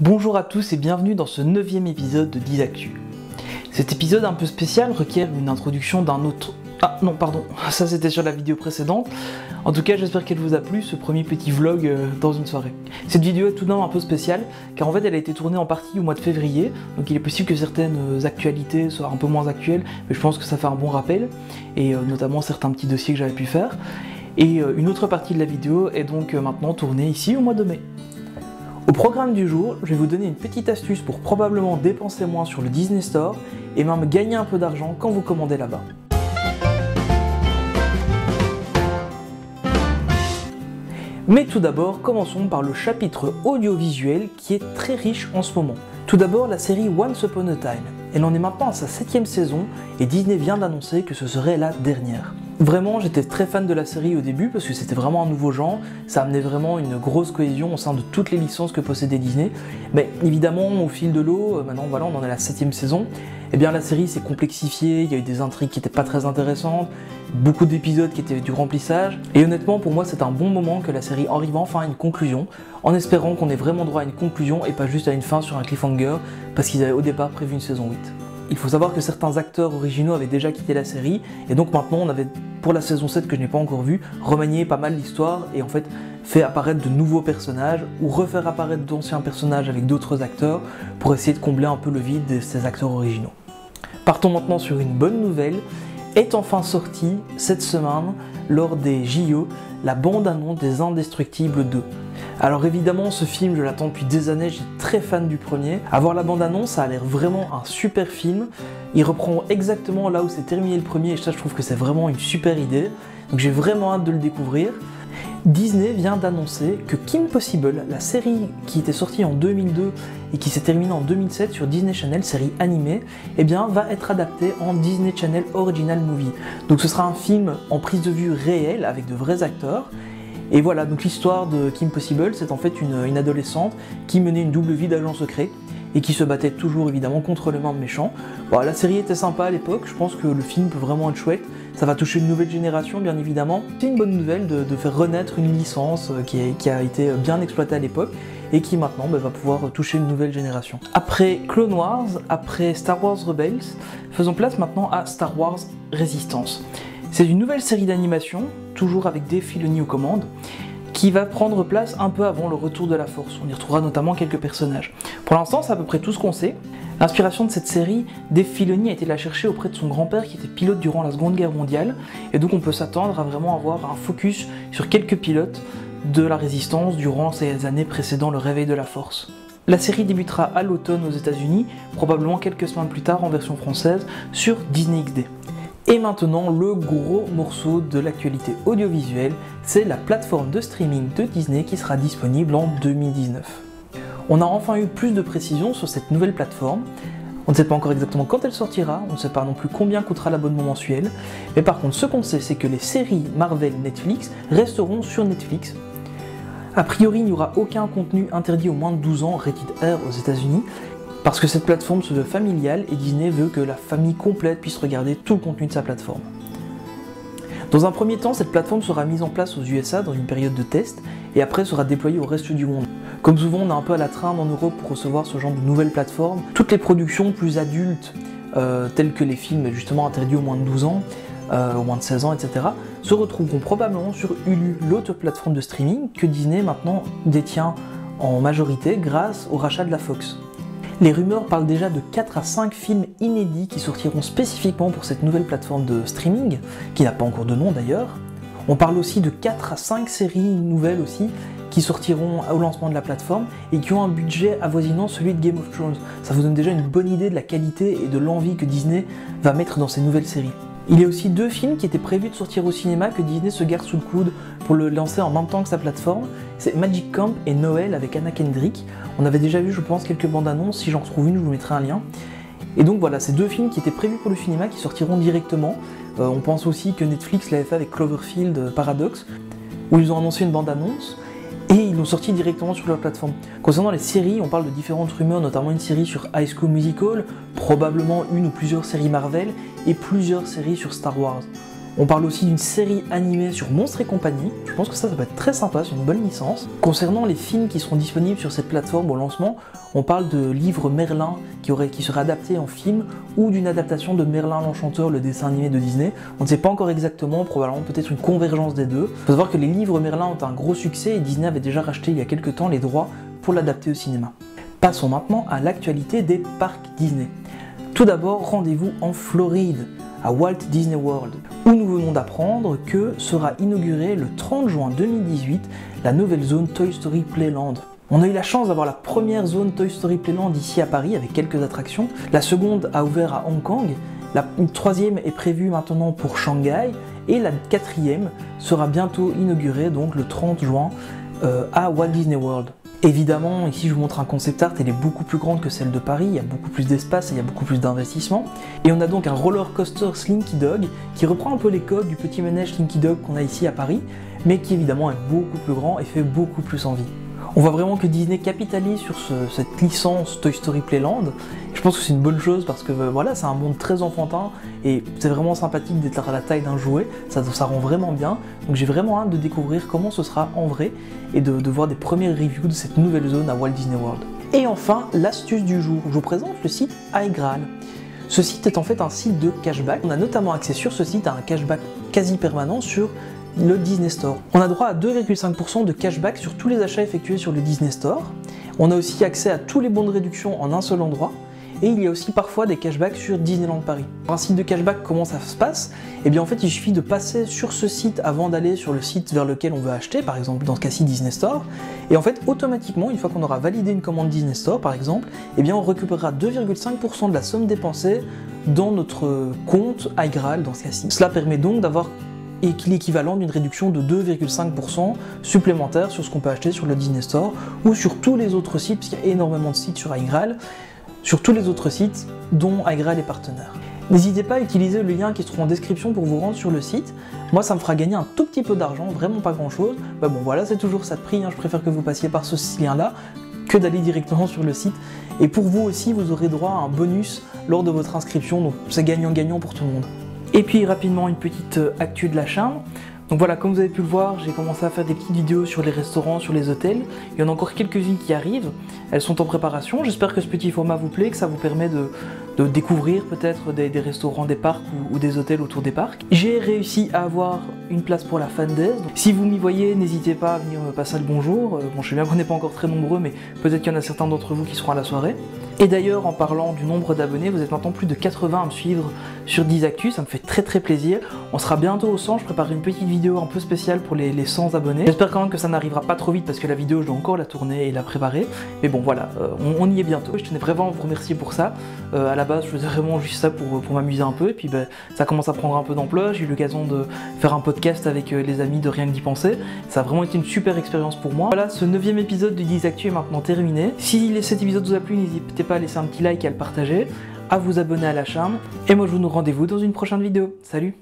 Bonjour à tous et bienvenue dans ce 9e épisode de 10 Actu. Cet épisode un peu spécial requiert une introduction d'un autre... Ah non pardon, ça c'était sur la vidéo précédente. En tout cas j'espère qu'elle vous a plu, ce premier petit vlog dans une soirée. Cette vidéo est tout de même un peu spéciale, car en fait elle a été tournée en partie au mois de février, donc il est possible que certaines actualités soient un peu moins actuelles, mais je pense que ça fait un bon rappel, et notamment certains petits dossiers que j'avais pu faire. Et une autre partie de la vidéo est donc maintenant tournée ici au mois de mai. Au programme du jour, je vais vous donner une petite astuce pour probablement dépenser moins sur le Disney Store et même gagner un peu d'argent quand vous commandez là-bas. Mais tout d'abord, commençons par le chapitre audiovisuel qui est très riche en ce moment. Tout d'abord, la série Once Upon a Time. Elle en est maintenant à sa 7e saison et Disney vient d'annoncer que ce serait la dernière. Vraiment, j'étais très fan de la série au début parce que c'était vraiment un nouveau genre, ça amenait vraiment une grosse cohésion au sein de toutes les licences que possédait Disney. Mais évidemment, au fil de l'eau, maintenant voilà, on en est à la 7e saison, et bien la série s'est complexifiée, il y a eu des intrigues qui n'étaient pas très intéressantes, beaucoup d'épisodes qui étaient du remplissage, et honnêtement pour moi c'est un bon moment que la série arrive enfin à une conclusion, en espérant qu'on ait vraiment droit à une conclusion et pas juste à une fin sur un cliffhanger, parce qu'ils avaient au départ prévu une saison 8. Il faut savoir que certains acteurs originaux avaient déjà quitté la série, et donc maintenant on avait, pour la saison 7 que je n'ai pas encore vue, remanié pas mal l'histoire et en fait fait apparaître de nouveaux personnages ou refaire apparaître d'anciens personnages avec d'autres acteurs pour essayer de combler un peu le vide de ces acteurs originaux. Partons maintenant sur une bonne nouvelle, est enfin sortie cette semaine lors des JO la bande-annonce des Indestructibles 2. Alors évidemment ce film je l'attends depuis des années, j'étais très fan du premier. À voir la bande-annonce ça a l'air vraiment un super film. Il reprend exactement là où s'est terminé le premier et ça je trouve que c'est vraiment une super idée. Donc j'ai vraiment hâte de le découvrir. Disney vient d'annoncer que Kim Possible, la série qui était sortie en 2002 et qui s'est terminée en 2007 sur Disney Channel, série animée, eh bien, va être adaptée en Disney Channel Original Movie. Donc ce sera un film en prise de vue réelle avec de vrais acteurs. Et voilà, donc l'histoire de Kim Possible, c'est en fait une adolescente qui menait une double vie d'agent secret et qui se battait toujours évidemment contre les mains de méchants. Bon, la série était sympa à l'époque, je pense que le film peut vraiment être chouette, ça va toucher une nouvelle génération bien évidemment. C'est une bonne nouvelle de faire renaître une licence qui a été bien exploitée à l'époque et qui maintenant va pouvoir toucher une nouvelle génération. Après Clone Wars, après Star Wars Rebels, faisons place maintenant à Star Wars Resistance. C'est une nouvelle série d'animation, toujours avec Dave Filoni aux commandes, qui va prendre place un peu avant le retour de la Force. On y retrouvera notamment quelques personnages. Pour l'instant, c'est à peu près tout ce qu'on sait. L'inspiration de cette série, Dave Filoni a été la chercher auprès de son grand-père qui était pilote durant la Seconde Guerre mondiale, et donc on peut s'attendre à vraiment avoir un focus sur quelques pilotes de la Résistance durant ces années précédant le réveil de la Force. La série débutera à l'automne aux États-Unis, probablement quelques semaines plus tard en version française, sur Disney XD. Et maintenant, le gros morceau de l'actualité audiovisuelle, c'est la plateforme de streaming de Disney qui sera disponible en 2019. On a enfin eu plus de précisions sur cette nouvelle plateforme. On ne sait pas encore exactement quand elle sortira, on ne sait pas non plus combien coûtera l'abonnement mensuel, mais par contre ce qu'on sait c'est que les séries Marvel Netflix resteront sur Netflix. A priori il n'y aura aucun contenu interdit aux moins de 12 ans rated R aux États-Unis, parce que cette plateforme se veut familiale et Disney veut que la famille complète puisse regarder tout le contenu de sa plateforme. Dans un premier temps, cette plateforme sera mise en place aux USA dans une période de test et après sera déployée au reste du monde. Comme souvent, on est un peu à la traîne en Europe pour recevoir ce genre de nouvelles plateformes. Toutes les productions plus adultes, telles que les films justement interdits aux moins de 12 ans, aux moins de 16 ans, etc., se retrouveront probablement sur Hulu, l'autre plateforme de streaming que Disney maintenant détient en majorité grâce au rachat de la Fox. Les rumeurs parlent déjà de 4 à 5 films inédits qui sortiront spécifiquement pour cette nouvelle plateforme de streaming, qui n'a pas encore de nom d'ailleurs. On parle aussi de 4 à 5 séries nouvelles aussi, qui sortiront au lancement de la plateforme et qui ont un budget avoisinant celui de Game of Thrones. Ça vous donne déjà une bonne idée de la qualité et de l'envie que Disney va mettre dans ces nouvelles séries. Il y a aussi 2 films qui étaient prévus de sortir au cinéma que Disney se garde sous le coude pour le lancer en même temps que sa plateforme. C'est Magic Camp et Noël avec Anna Kendrick. On avait déjà vu je pense quelques bandes annonces, si j'en retrouve une je vous mettrai un lien. Et donc voilà, ces 2 films qui étaient prévus pour le cinéma qui sortiront directement. On pense aussi que Netflix l'avait fait avec Cloverfield Paradox, où ils ont annoncé une bande annonce. Et ils l'ont sorti directement sur leur plateforme. Concernant les séries, on parle de différentes rumeurs, notamment une série sur High School Musical, probablement une ou plusieurs séries Marvel, et plusieurs séries sur Star Wars. On parle aussi d'une série animée sur Monstres et compagnie. Je pense que ça peut être très sympa, c'est une bonne licence. Concernant les films qui seront disponibles sur cette plateforme au lancement, on parle de livre Merlin qui serait adapté en film ou d'une adaptation de Merlin l'Enchanteur, le dessin animé de Disney. On ne sait pas encore exactement, probablement peut-être une convergence des deux. Il faut savoir que les livres Merlin ont un gros succès et Disney avait déjà racheté il y a quelques temps les droits pour l'adapter au cinéma. Passons maintenant à l'actualité des parcs Disney. Tout d'abord, rendez-vous en Floride, à Walt Disney World, où nous venons d'apprendre que sera inaugurée le 30 juin 2018 la nouvelle zone Toy Story Playland. On a eu la chance d'avoir la première zone Toy Story Playland ici à Paris avec quelques attractions. La seconde a ouvert à Hong Kong, une troisième est prévue maintenant pour Shanghai et la quatrième sera bientôt inaugurée donc le 30 juin à Walt Disney World. Évidemment, ici je vous montre un concept art, elle est beaucoup plus grande que celle de Paris, il y a beaucoup plus d'espace et il y a beaucoup plus d'investissement. Et on a donc un roller coaster Slinky Dog qui reprend un peu les codes du petit manège Slinky Dog qu'on a ici à Paris, mais qui évidemment est beaucoup plus grand et fait beaucoup plus envie. On voit vraiment que Disney capitalise sur cette licence Toy Story Playland. Je pense que c'est une bonne chose parce que voilà, c'est un monde très enfantin et c'est vraiment sympathique d'être à la taille d'un jouet, ça rend vraiment bien. Donc j'ai vraiment hâte de découvrir comment ce sera en vrai et de voir des premières reviews de cette nouvelle zone à Walt Disney World. Et enfin, l'astuce du jour, je vous présente le site iGraal. Ce site est en fait un site de cashback. On a notamment accès sur ce site à un cashback quasi permanent sur le Disney Store. On a droit à 2,5% de cashback sur tous les achats effectués sur le Disney Store. On a aussi accès à tous les bons de réduction en un seul endroit. Et il y a aussi parfois des cashbacks sur Disneyland Paris. Un site de cashback, comment ça se passe? Eh bien en fait il suffit de passer sur ce site avant d'aller sur le site vers lequel on veut acheter, par exemple dans ce cas-ci Disney Store. Et en fait automatiquement, une fois qu'on aura validé une commande Disney Store par exemple, eh bien on récupérera 2,5% de la somme dépensée dans notre compte iGraal dans ce cas-ci. Cela permet donc d'avoir l'équivalent d'une réduction de 2,5% supplémentaire sur ce qu'on peut acheter sur le Disney Store ou sur tous les autres sites, parce qu'il y a énormément de sites sur iGraal, sur tous les autres sites dont iGraal est partenaire. N'hésitez pas à utiliser le lien qui se trouve en description pour vous rendre sur le site. Moi ça me fera gagner un tout petit peu d'argent, vraiment pas grand chose. Bah bon voilà, c'est toujours ça de prix, hein. Je préfère que vous passiez par ce lien là que d'aller directement sur le site. Et pour vous aussi, vous aurez droit à un bonus lors de votre inscription, donc c'est gagnant-gagnant pour tout le monde. Et puis rapidement une petite actu de la chaîne. Donc voilà, comme vous avez pu le voir, j'ai commencé à faire des petites vidéos sur les restaurants, sur les hôtels. Il y en a encore quelques-unes qui arrivent, elles sont en préparation. J'espère que ce petit format vous plaît, que ça vous permet de découvrir peut-être des restaurants, des parcs ou des hôtels autour des parcs. J'ai réussi à avoir une place pour la Fan Days. Donc, si vous m'y voyez, n'hésitez pas à venir me passer le bonjour. Bon, je sais bien qu'on n'est pas encore très nombreux, mais peut-être qu'il y en a certains d'entre vous qui seront à la soirée. Et d'ailleurs, en parlant du nombre d'abonnés, vous êtes maintenant plus de 80 à me suivre sur 10 Actus, ça me fait très plaisir. On sera bientôt au 100, je prépare une petite vidéo un peu spéciale pour les 100 abonnés. J'espère quand même que ça n'arrivera pas trop vite parce que la vidéo, je dois encore la tourner et la préparer. Mais bon, voilà, on y est bientôt. Je tenais vraiment à vous remercier pour ça. À la base, je faisais vraiment juste ça pour m'amuser un peu. Et puis, ça commence à prendre un peu d'ampleur. J'ai eu l'occasion de faire un podcast avec les amis de Rien que d'y penser. Ça a vraiment été une super expérience pour moi. Voilà, ce 9e épisode de 10 Actus est maintenant terminé. Si cet épisode vous a plu, n'hésitez pas à laisser un petit like et à le partager, à vous abonner à la chaîne. Et moi, je vous donne rendez-vous dans une prochaine vidéo. Salut!